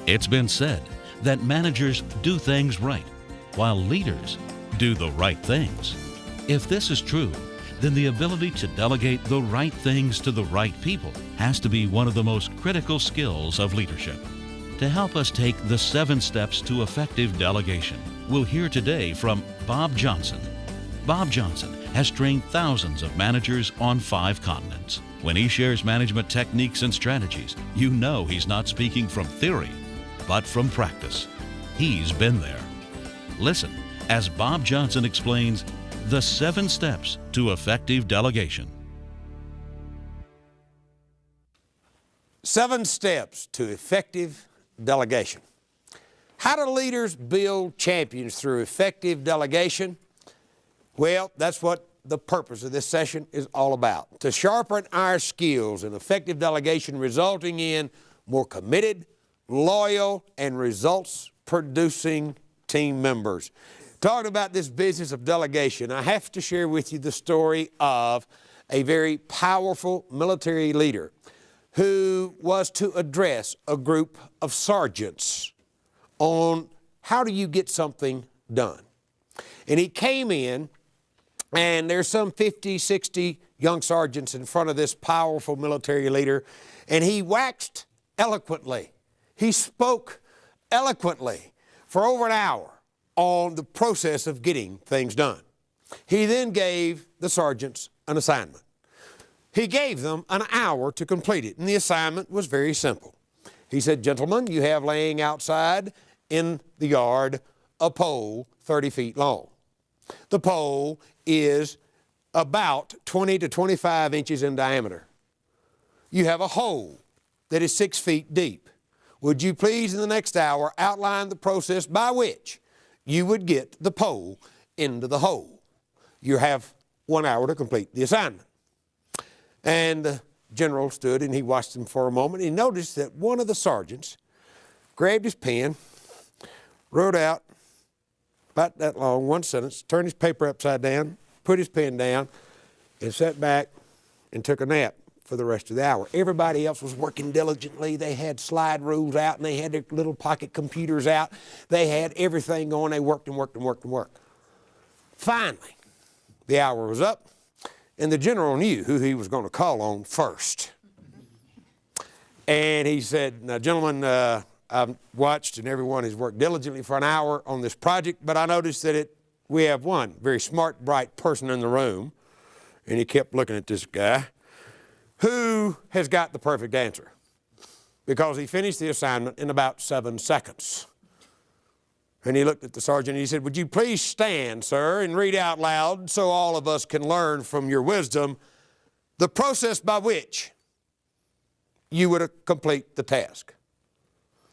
It's been said that managers do things right, while leaders do the right things. If this is true, then the ability to delegate the right things to the right people has to be one of the most critical skills of leadership. To help us take the 7 steps to effective delegation, we'll hear today from Bob Johnson. Bob Johnson has trained thousands of managers on 5 continents. When he shares management techniques and strategies, you know he's not speaking from theory, but from practice. He's been there. Listen as Bob Johnson explains the 7 steps to effective delegation. 7 steps to effective delegation. How do leaders build champions through effective delegation? Well, that's what the purpose of this session is all about. To sharpen our skills in effective delegation, resulting in more committed, loyal, and results-producing team members. Talking about this business of delegation, I have to share with you the story of a very powerful military leader who was to address a group of sergeants on how do you get something done. And he came in, and there's some 50, 60 young sergeants in front of this powerful military leader, and he waxed eloquently. He spoke eloquently for over an hour on the process of getting things done. He then gave the sergeants an assignment. He gave them an hour to complete it, and the assignment was very simple. He said, "Gentlemen, you have laying outside in the yard a pole 30 feet long. The pole is about 20 to 25 inches in diameter. You have a hole that is 6 feet deep. Would you please in the next hour outline the process by which you would get the pole into the hole? You have 1 hour to complete the assignment." And the general stood and he watched him for a moment. He noticed that one of the sergeants grabbed his pen, wrote out about that long, 1 sentence, turned his paper upside down, put his pen down, and sat back and took a nap for the rest of the hour. Everybody else was working diligently. They had slide rules out, and they had their little pocket computers out. They had everything going. They worked and worked and worked and worked. Finally, the hour was up, and the general knew who he was going to call on first. And he said, "Now, gentlemen, I've watched and everyone has worked diligently for an hour on this project, but I noticed that we have one very smart, bright person in the room," and he kept looking at this guy, "who has got the perfect answer, because he finished the assignment in about 7 seconds. And he looked at the sergeant and he said, "Would you please stand, sir, and read out loud so all of us can learn from your wisdom the process by which you would complete the task."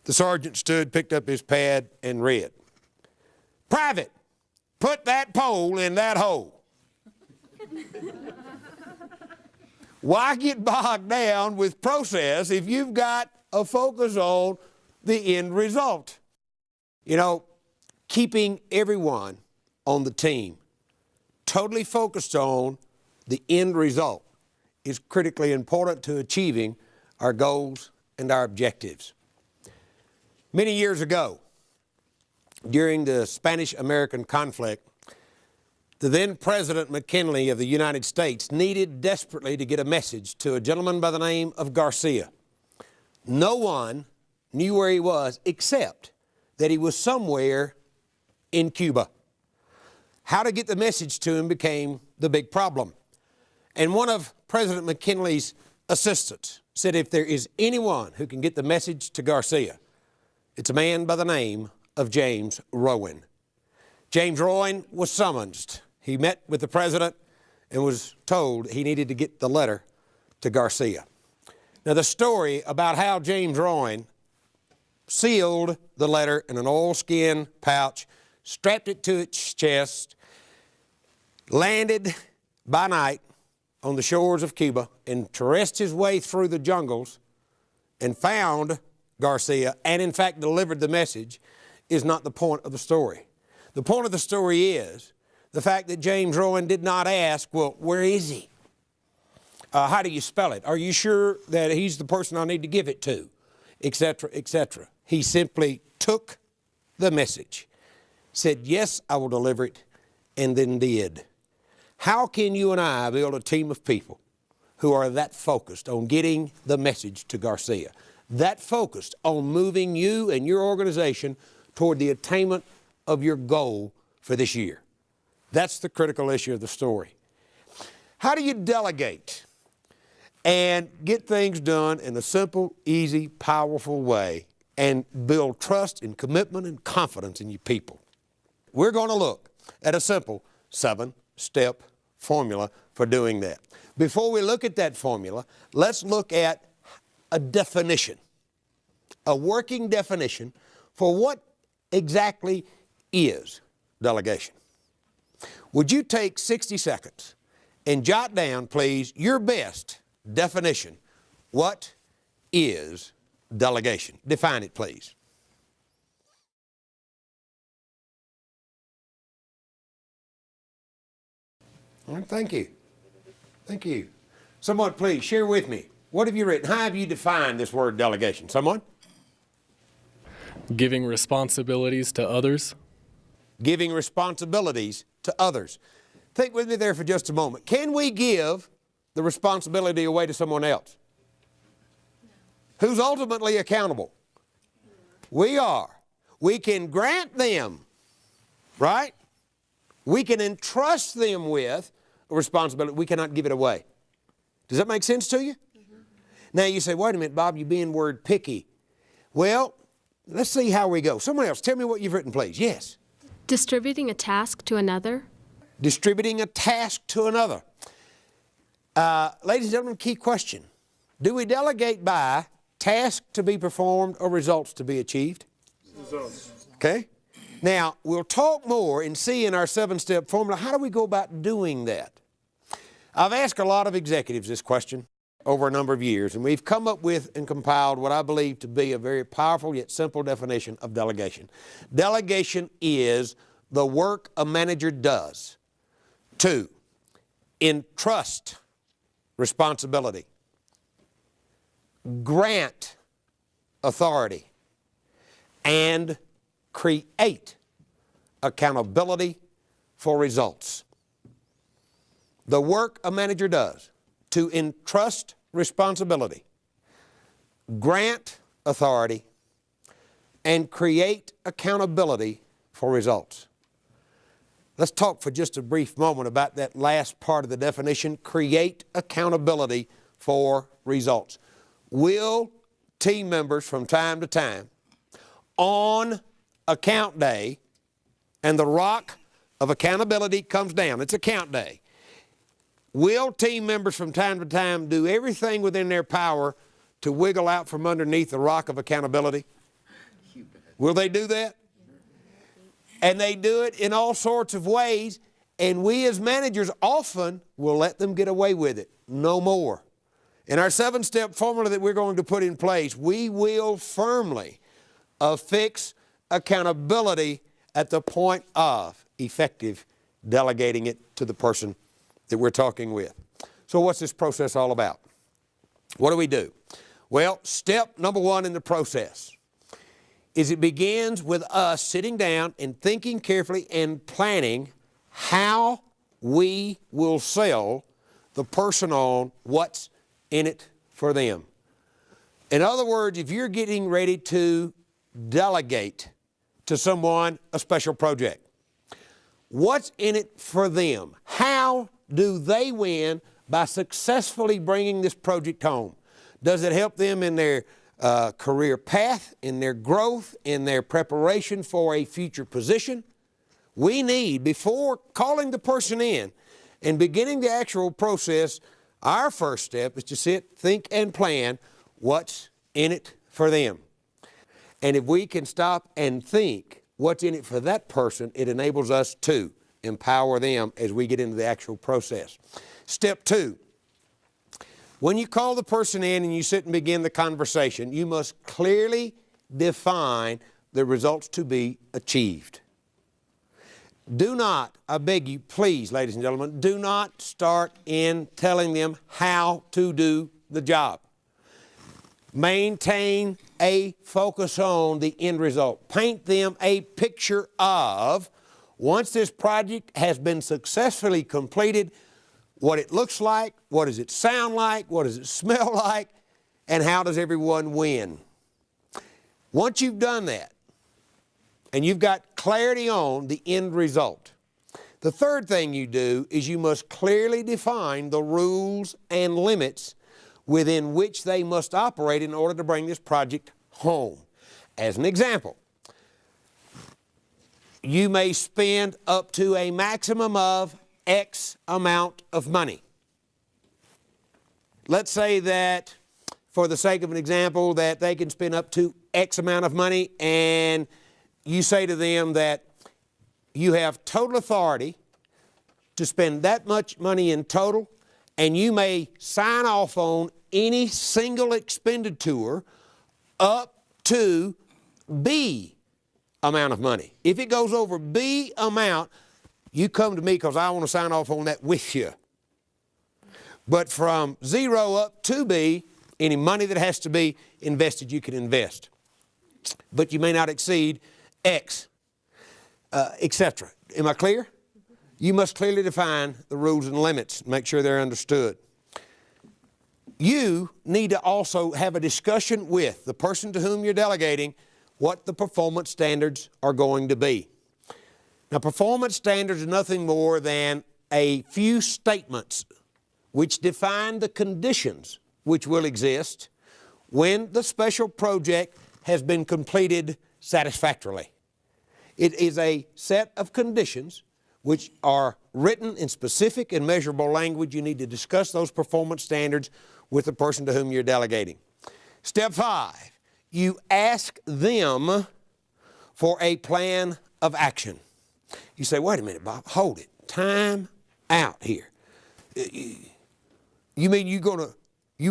The sergeant stood, picked up his pad, and read, "Private, put that pole in that hole." Why get bogged down with process if you've got a focus on the end result? You know, keeping everyone on the team totally focused on the end result is critically important to achieving our goals and our objectives. Many years ago, during the Spanish-American conflict, the then President McKinley of the United States needed desperately to get a message to a gentleman by the name of Garcia. No one knew where he was except that he was somewhere in Cuba. How to get the message to him became the big problem. And one of President McKinley's assistants said, "If there is anyone who can get the message to Garcia, it's a man by the name of James Rowan." James Rowan was summoned. He met with the president and was told he needed to get the letter to Garcia. Now, the story about how James Rowan sealed the letter in an oilskin pouch, strapped it to its chest, landed by night on the shores of Cuba, and traversed his way through the jungles and found Garcia, and in fact delivered the message, is not the point of the story. The point of the story is the fact that James Rowan did not ask, "Well, where is he? How do you spell it? Are you sure that he's the person I need to give it to?" Etc., etc. He simply took the message, said, yes, I will deliver it, and then did. How can you and I build a team of people who are that focused on getting the message to Garcia, that focused on moving you and your organization toward the attainment of your goal for this year? That's the critical issue of the story. How do you delegate and get things done in a simple, easy, powerful way and build trust and commitment and confidence in your people? We're going to look at a simple 7-step formula for doing that. Before we look at that formula, let's look at a definition, a working definition for what exactly is delegation. Would you take 60 seconds and jot down, please, your best definition? What is delegation? Define it, please. All right, thank you. Thank you. Someone, please, share with me. What have you written? How have you defined this word delegation? Someone? Giving responsibilities to others. Giving responsibilities to others. Think with me there for just a moment. Can we give the responsibility away to someone else? Who's ultimately accountable? We are. We can grant them, right? We can entrust them with a responsibility. We cannot give it away. Does that make sense to you? Now you say, wait a minute, Bob, you're being word picky. Well, let's see how we go. Someone else, tell me what you've written, please. Yes. Distributing a task to another. Distributing a task to another. Ladies and gentlemen, key question. Do we delegate by task to be performed or results to be achieved? Results. Okay. Now, we'll talk more and see in our 7-step formula, how do we go about doing that? I've asked a lot of executives this question over a number of years, and we've come up with and compiled what I believe to be a very powerful yet simple definition of delegation. Delegation is the work a manager does to entrust responsibility, grant authority, and create accountability for results. The work a manager does to entrust responsibility, grant authority, and create accountability for results. Let's talk for just a brief moment about that last part of the definition, create accountability for results. Will team members from time to time on account day, and the rock of accountability comes down, it's account day, will team members from time to time do everything within their power to wiggle out from underneath the rock of accountability? Will they do that? And they do it in all sorts of ways, and we as managers often will let them get away with it. No more. In our 7-step formula that we're going to put in place, we will firmly affix accountability at the point of effective delegating it to the person that we're talking with. So what's this process all about? What do we do? Well, step number 1 in the process is it begins with us sitting down and thinking carefully and planning how we will sell the person on what's in it for them. In other words, if you're getting ready to delegate to someone a special project, what's in it for them? How do they win by successfully bringing this project home? Does it help them in their career path, in their growth, in their preparation for a future position? We need, before calling the person in and beginning the actual process, our first step is to sit, think, and plan what's in it for them. And if we can stop and think what's in it for that person, it enables us to empower them as we get into the actual process. Step 2, when you call the person in and you sit and begin the conversation, you must clearly define the results to be achieved. Do not, I beg you, please, ladies and gentlemen, do not start in telling them how to do the job. Maintain a focus on the end result. Paint them a picture of, once this project has been successfully completed, what it looks like, what does it sound like, what does it smell like, and how does everyone win. Once you've done that, and you've got clarity on the end result, the third thing you do is you must clearly define the rules and limits within which they must operate in order to bring this project home. As an example, you may spend up to a maximum of X amount of money. Let's say that, for the sake of an example, that they can spend up to X amount of money, and you say to them that you have total authority to spend that much money in total, and you may sign off on any single expenditure up to B amount of money. If it goes over B amount, you come to me because I want to sign off on that with you. But from 0 up to B, any money that has to be invested, you can invest. But you may not exceed X, etc. Am I clear? You must clearly define the rules and limits, make sure they're understood. You need to also have a discussion with the person to whom you're delegating what the performance standards are going to be. Now, performance standards are nothing more than a few statements which define the conditions which will exist when the special project has been completed satisfactorily. It is a set of conditions which are written in specific and measurable language. You need to discuss those performance standards with the person to whom you're delegating. Step 5, you ask them for a plan of action. You say, wait a minute, Bob, hold it. Time out here. You mean you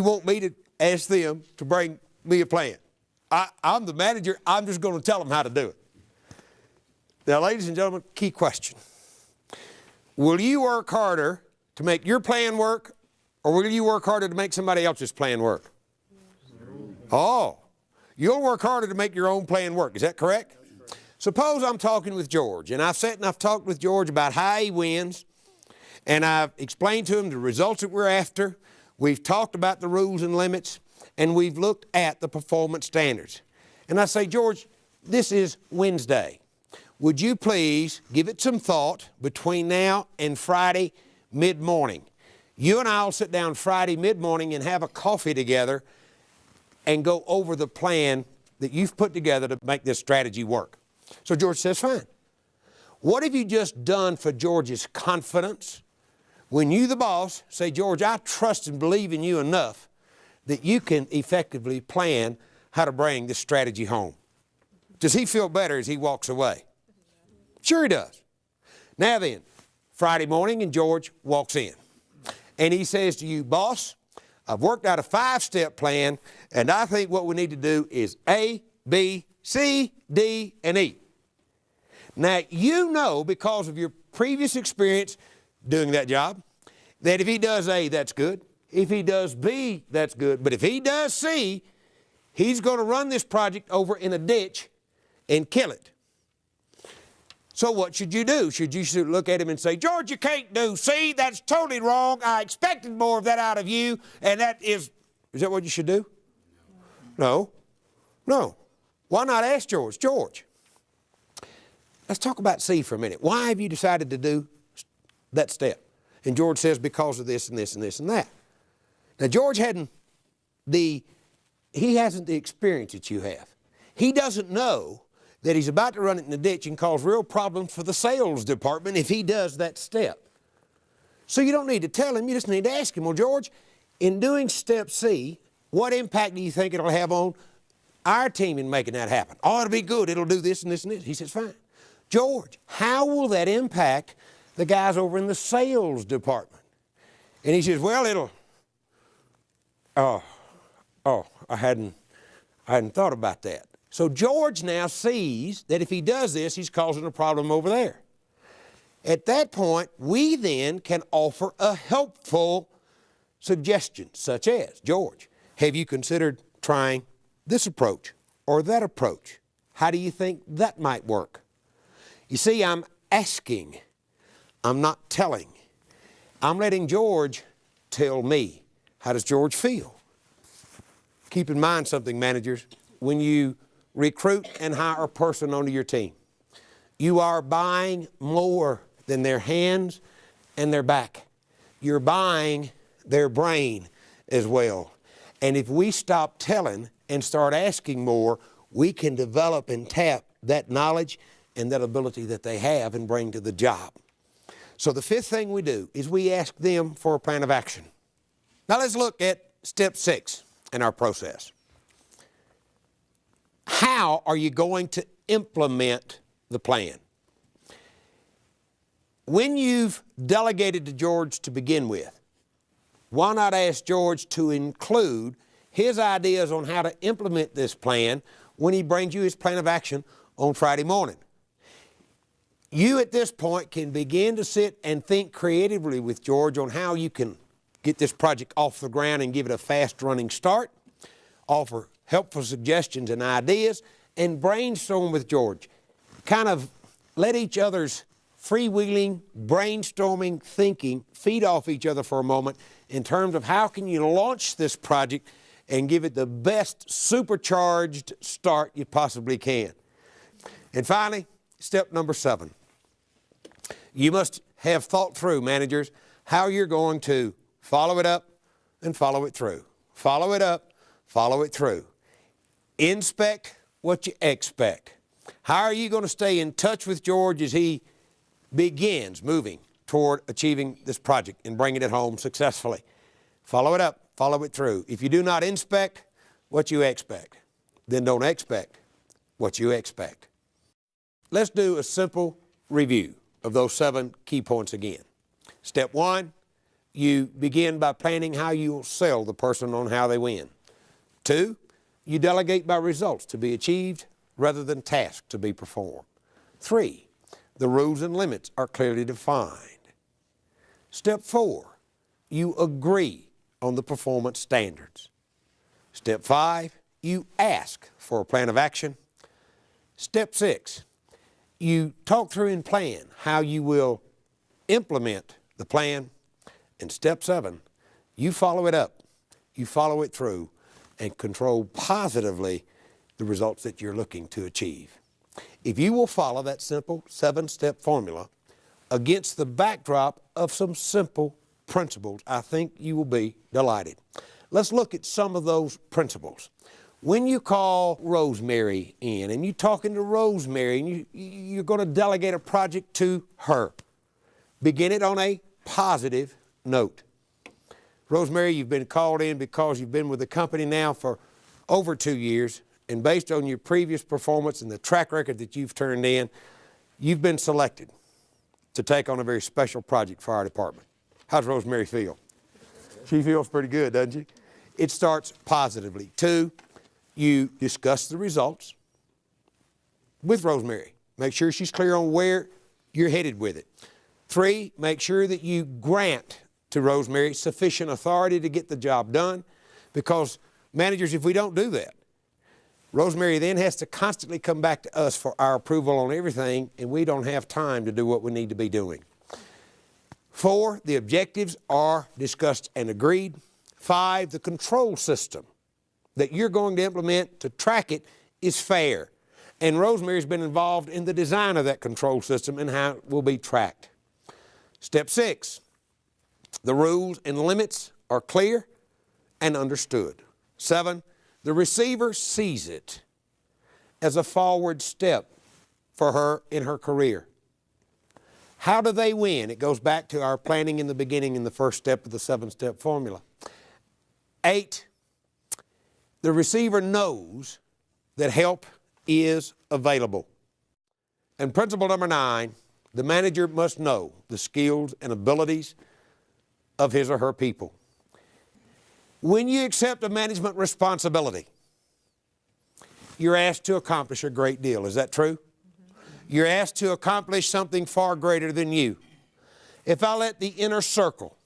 want me to ask them to bring me a plan? I'm the manager. I'm just going to tell them how to do it. Now, ladies and gentlemen, key question. Will you work harder to make your plan work, or will you work harder to make somebody else's plan work? Oh, you'll work harder to make your own plan work. Is that correct? Suppose I'm talking with George, and I've sat and I've talked with George about how he wins, and I've explained to him the results that we're after. We've talked about the rules and limits, and we've looked at the performance standards. And I say, George, this is Wednesday. Would you please give it some thought between now and Friday mid-morning? You and I will sit down Friday mid-morning and have a coffee together and go over the plan that you've put together to make this strategy work. So George says, fine. What have you just done for George's confidence when you, the boss, say, George, I trust and believe in you enough that you can effectively plan how to bring this strategy home? Does he feel better as he walks away? Sure he does. Now then, Friday morning, and George walks in. And he says to you, boss, I've worked out a 5-step plan, and I think what we need to do is A, B, C, D, and E. Now, you know, because of your previous experience doing that job, that if he does A, that's good. If he does B, that's good. But if he does C, he's going to run this project over in a ditch and kill it. So what should you do? Should you look at him and say, George, you can't do C, that's totally wrong. I expected more of that out of you, and that is that what you should do? No. No. Why not ask George? George, let's talk about C for a minute. Why have you decided to do that step? And George says, because of this and this and this and that. Now, George hasn't the experience that you have. He doesn't know that he's about to run it in the ditch and cause real problems for the sales department if he does that step. So you don't need to tell him, you just need to ask him, well, George, in doing step C, what impact do you think it'll have on our team in making that happen? Oh, it'll be good, it'll do this and this and this. He says, fine. George, how will that impact the guys over in the sales department? And he says, well, I hadn't thought about that. So George now sees that if he does this, he's causing a problem over there. At that point, we then can offer a helpful suggestion, such as, George, have you considered trying this approach? or that approach? How do you think that might work? You see, I'm asking. I'm not telling. I'm letting George tell me. How does George feel? Keep in mind something, managers. When you recruit and hire a person onto your team, you are buying more than their hands and their back. You're buying their brain as well. And if we stop telling and start asking more, we can develop and tap that knowledge and that ability that they have and bring to the job. So the fifth thing we do is we ask them for a plan of action. Now let's look at step 6 in our process. How are you going to implement the plan? When you've delegated to George to begin with, why not ask George to include his ideas on how to implement this plan when he brings you his plan of action on Friday morning? You at this point can begin to sit and think creatively with George on how you can get this project off the ground and give it a fast running start, offer helpful suggestions and ideas, and brainstorm with George. Kind of let each other's freewheeling, brainstorming, thinking feed off each other for a moment in terms of how can you launch this project and give it the best supercharged start you possibly can. And finally, step number 7. You must have thought through, managers, how you're going to follow it up and follow it through. Follow it up, follow it through. Inspect what you expect. How are you going to stay in touch with George as he begins moving toward achieving this project and bringing it home successfully? Follow it up, follow it through. If you do not inspect what you expect, then don't expect what you expect. Let's do a simple review of those 7 key points again. Step 1, you begin by planning how you'll sell the person on how they win. 2, you delegate by results to be achieved rather than tasks to be performed. 3, the rules and limits are clearly defined. Step 4, you agree on the performance standards. Step 5, you ask for a plan of action. Step 6, you talk through and plan how you will implement the plan. And step 7, you follow it up, you follow it through, and control positively the results that you're looking to achieve. If you will follow that simple 7-step formula against the backdrop of some simple principles, I think you will be delighted. Let's look at some of those principles. When you call Rosemary in and you're talking to Rosemary and you're going to delegate a project to her, begin it on a positive note. Rosemary, you've been called in because you've been with the company now for over 2 years, and based on your previous performance and the track record that you've turned in, you've been selected to take on a very special project for our department. How's Rosemary feel? She feels pretty good, doesn't she? It starts positively. 2, you discuss the results with Rosemary. Make sure she's clear on where you're headed with it. 3, make sure that you grant to Rosemary sufficient authority to get the job done, because managers, if we don't do that, Rosemary then has to constantly come back to us for our approval on everything, and we don't have time to do what we need to be doing. 4, the objectives are discussed and agreed. 5, the control system that you're going to implement to track it is fair. And Rosemary's been involved in the design of that control system and how it will be tracked. Step 6, the rules and limits are clear and understood. 7, the receiver sees it as a forward step for her in her career. How do they win? It goes back to our planning in the beginning in the first step of the 7-step formula. 8, the receiver knows that help is available. And principle number 9, the manager must know the skills and abilities of his or her people. When you accept a management responsibility, you're asked to accomplish a great deal. Is that true? You're asked to accomplish something far greater than you. If I let the inner circle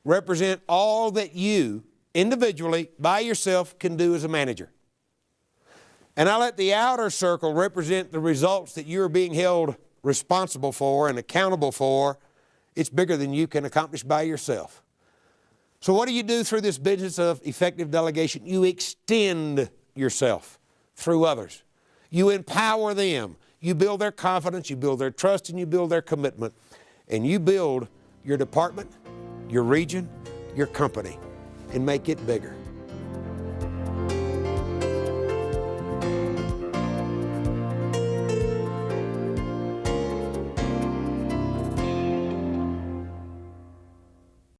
represent all that you individually, by yourself, can do as a manager, And I let the outer circle represent the results that you're being held responsible for and accountable for. It's bigger than you can accomplish by yourself. So what do you do through this business of effective delegation? You extend yourself through others. You empower them. You build their confidence, you build their trust, and you build their commitment. And you build your department, your region, your company, and make it bigger.